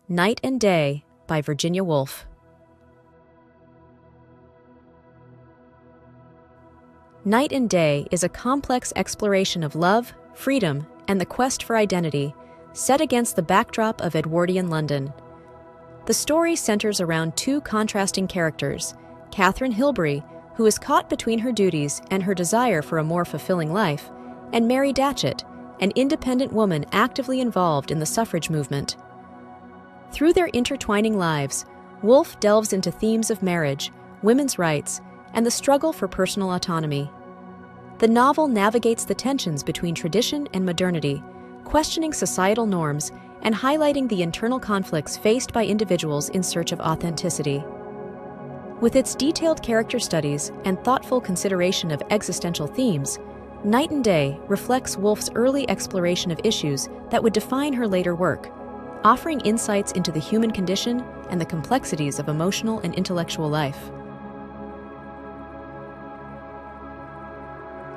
Night and Day by Virginia Woolf. Night and Day is a complex exploration of love, freedom, and the quest for identity, set against the backdrop of Edwardian London. The story centers around two contrasting characters, Catherine Hilbery, who is caught between her duties and her desire for a more fulfilling life, and Mary Datchet, an independent woman actively involved in the suffrage movement. Through their intertwining lives, Woolf delves into themes of marriage, women's rights, and the struggle for personal autonomy. The novel navigates the tensions between tradition and modernity, questioning societal norms and highlighting the internal conflicts faced by individuals in search of authenticity. With its detailed character studies and thoughtful consideration of existential themes, Night and Day reflects Woolf's early exploration of issues that would define her later work, offering insights into the human condition and the complexities of emotional and intellectual life.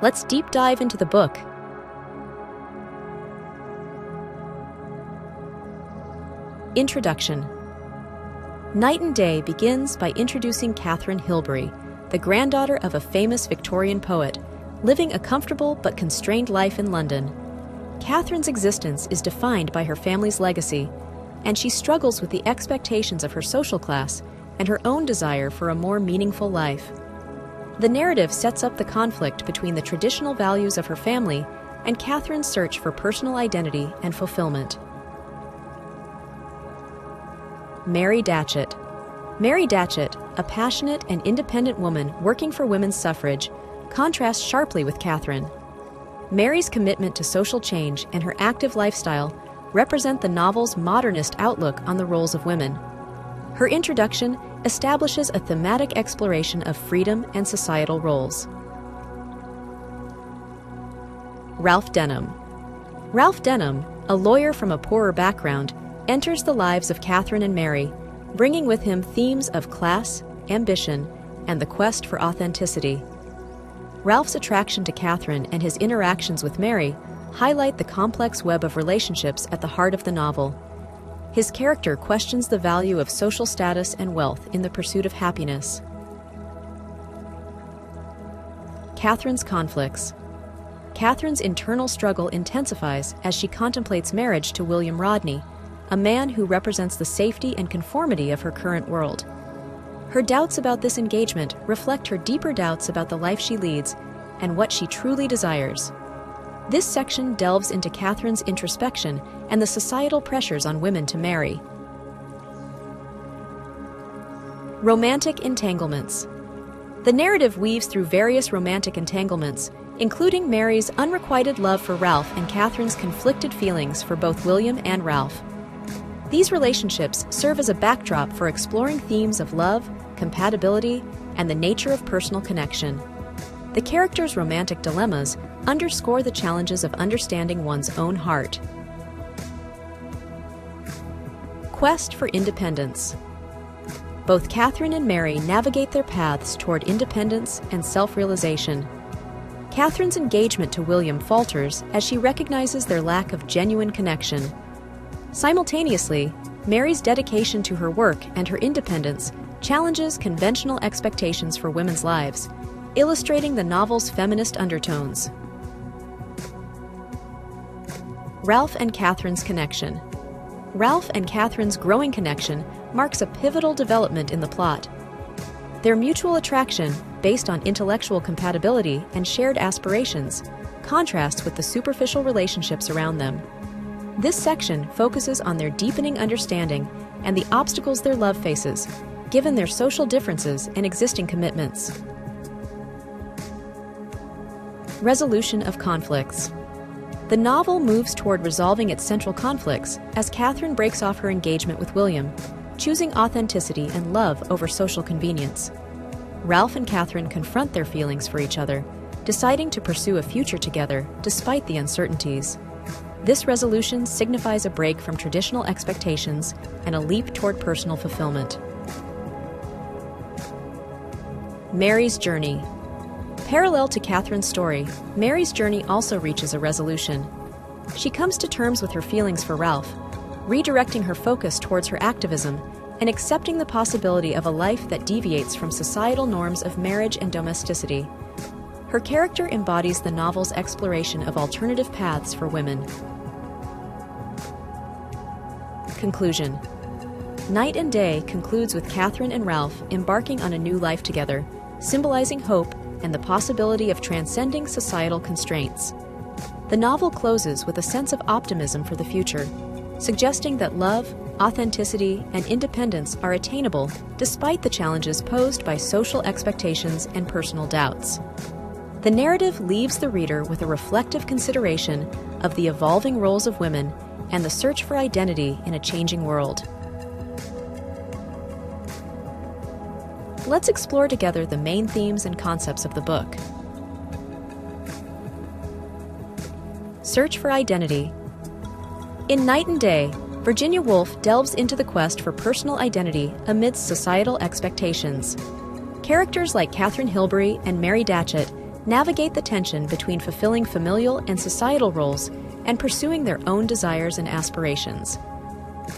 Let's deep dive into the book. Introduction. Night and Day begins by introducing Catherine Hilbery, the granddaughter of a famous Victorian poet, living a comfortable but constrained life in London. Catherine's existence is defined by her family's legacy, and she struggles with the expectations of her social class and her own desire for a more meaningful life. The narrative sets up the conflict between the traditional values of her family and Catherine's search for personal identity and fulfillment. Mary Datchet. Mary Datchet, a passionate and independent woman working for women's suffrage, contrasts sharply with Catherine. Mary's commitment to social change and her active lifestyle represent the novel's modernist outlook on the roles of women. Her introduction establishes a thematic exploration of freedom and societal roles. Ralph Denham. Ralph Denham, a lawyer from a poorer background, enters the lives of Catherine and Mary, bringing with him themes of class, ambition, and the quest for authenticity. Ralph's attraction to Catherine and his interactions with Mary highlight the complex web of relationships at the heart of the novel. His character questions the value of social status and wealth in the pursuit of happiness. Catherine's conflicts. Catherine's internal struggle intensifies as she contemplates marriage to William Rodney, a man who represents the safety and conformity of her current world. Her doubts about this engagement reflect her deeper doubts about the life she leads and what she truly desires. This section delves into Catherine's introspection and the societal pressures on women to marry. Romantic entanglements. The narrative weaves through various romantic entanglements, including Mary's unrequited love for Ralph and Catherine's conflicted feelings for both William and Ralph. These relationships serve as a backdrop for exploring themes of love, compatibility, and the nature of personal connection. The characters' romantic dilemmas underscore the challenges of understanding one's own heart. Quest for independence. Both Catherine and Mary navigate their paths toward independence and self-realization. Catherine's engagement to William falters as she recognizes their lack of genuine connection. Simultaneously, Mary's dedication to her work and her independence challenges conventional expectations for women's lives, illustrating the novel's feminist undertones. Ralph and Catherine's connection. Ralph and Catherine's growing connection marks a pivotal development in the plot. Their mutual attraction, based on intellectual compatibility and shared aspirations, contrasts with the superficial relationships around them. This section focuses on their deepening understanding and the obstacles their love faces, given their social differences and existing commitments. Resolution of conflicts. The novel moves toward resolving its central conflicts as Catherine breaks off her engagement with William, choosing authenticity and love over social convenience. Ralph and Catherine confront their feelings for each other, deciding to pursue a future together despite the uncertainties. This resolution signifies a break from traditional expectations and a leap toward personal fulfillment. Mary's journey. Parallel to Catherine's story, Mary's journey also reaches a resolution. She comes to terms with her feelings for Ralph, redirecting her focus towards her activism and accepting the possibility of a life that deviates from societal norms of marriage and domesticity. Her character embodies the novel's exploration of alternative paths for women. Conclusion. Night and Day concludes with Catherine and Ralph embarking on a new life together, symbolizing hope and the possibility of transcending societal constraints. The novel closes with a sense of optimism for the future, suggesting that love, authenticity, and independence are attainable despite the challenges posed by social expectations and personal doubts. The narrative leaves the reader with a reflective consideration of the evolving roles of women and the search for identity in a changing world. Let's explore together the main themes and concepts of the book. Search for identity. In Night and Day, Virginia Woolf delves into the quest for personal identity amidst societal expectations. Characters like Catherine Hilbery and Mary Datchet navigate the tension between fulfilling familial and societal roles and pursuing their own desires and aspirations.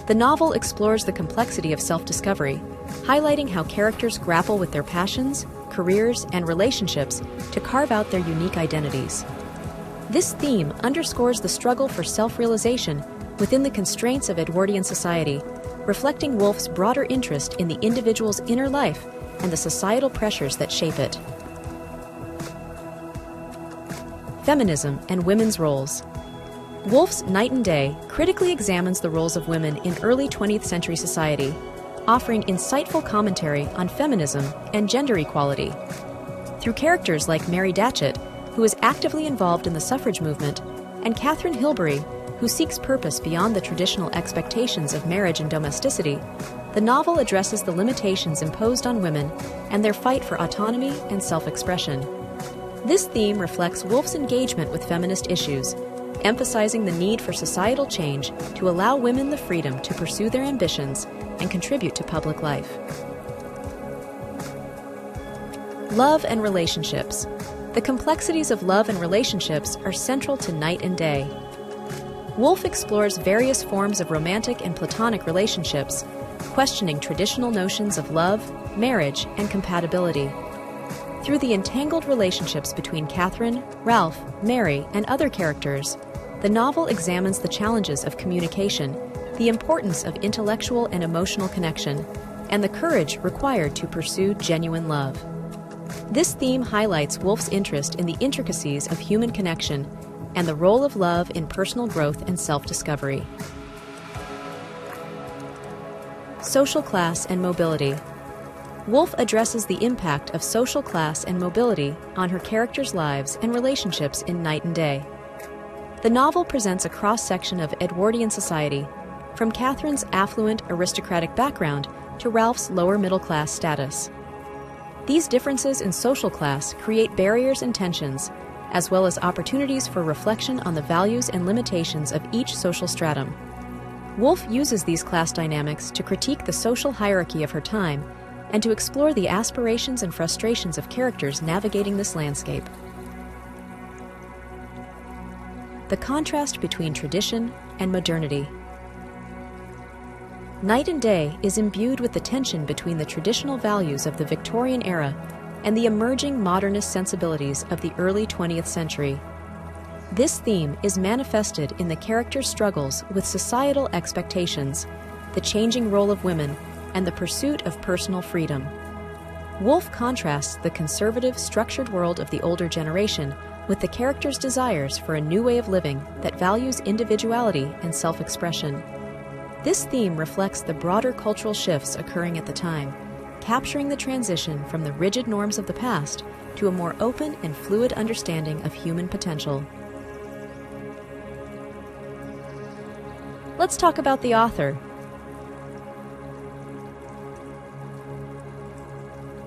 The novel explores the complexity of self-discovery, highlighting how characters grapple with their passions, careers, and relationships to carve out their unique identities. This theme underscores the struggle for self-realization within the constraints of Edwardian society, reflecting Woolf's broader interest in the individual's inner life and the societal pressures that shape it. Feminism and women's roles. Woolf's Night and Day critically examines the roles of women in early 20th century society, offering insightful commentary on feminism and gender equality. Through characters like Mary Datchet, who is actively involved in the suffrage movement, and Catherine Hilbery, who seeks purpose beyond the traditional expectations of marriage and domesticity, the novel addresses the limitations imposed on women and their fight for autonomy and self-expression. This theme reflects Woolf's engagement with feminist issues, emphasizing the need for societal change to allow women the freedom to pursue their ambitions and contribute to public life. Love and relationships. The complexities of love and relationships are central to Night and Day. Woolf explores various forms of romantic and platonic relationships, questioning traditional notions of love, marriage, and compatibility. Through the entangled relationships between Catherine, Ralph, Mary, and other characters, the novel examines the challenges of communication, the importance of intellectual and emotional connection, and the courage required to pursue genuine love. This theme highlights Woolf's interest in the intricacies of human connection and the role of love in personal growth and self-discovery. Social class and mobility. Woolf addresses the impact of social class and mobility on her characters' lives and relationships in Night and Day. The novel presents a cross-section of Edwardian society, from Catherine's affluent aristocratic background to Ralph's lower middle-class status. These differences in social class create barriers and tensions, as well as opportunities for reflection on the values and limitations of each social stratum. Woolf uses these class dynamics to critique the social hierarchy of her time and to explore the aspirations and frustrations of characters navigating this landscape. The contrast between tradition and modernity. Night and Day is imbued with the tension between the traditional values of the Victorian era and the emerging modernist sensibilities of the early 20th century. This theme is manifested in the characters' struggles with societal expectations, the changing role of women, and the pursuit of personal freedom. Woolf contrasts the conservative, structured world of the older generation with the characters' desires for a new way of living that values individuality and self-expression. This theme reflects the broader cultural shifts occurring at the time, capturing the transition from the rigid norms of the past to a more open and fluid understanding of human potential. Let's talk about the author.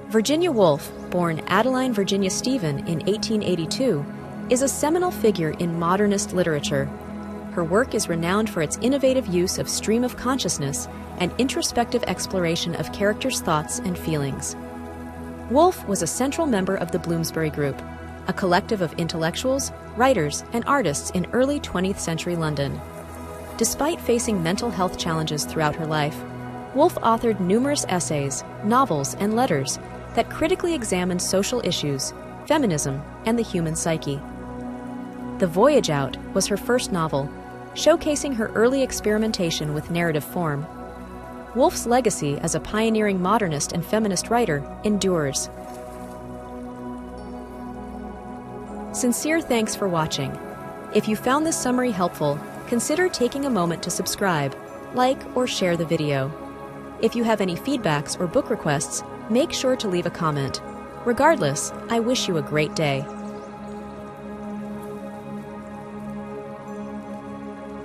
Virginia Woolf, born Adeline Virginia Stephen in 1882, is a seminal figure in modernist literature. Her work is renowned for its innovative use of stream of consciousness and introspective exploration of characters' thoughts and feelings. Woolf was a central member of the Bloomsbury Group, a collective of intellectuals, writers, and artists in early 20th century London. Despite facing mental health challenges throughout her life, Woolf authored numerous essays, novels, and letters that critically examined social issues, feminism, and the human psyche. The Voyage Out was her first novel, showcasing her early experimentation with narrative form. Woolf's legacy as a pioneering modernist and feminist writer endures. Sincere thanks for watching. If you found this summary helpful, consider taking a moment to subscribe, like, or share the video. If you have any feedbacks or book requests, make sure to leave a comment. Regardless, I wish you a great day.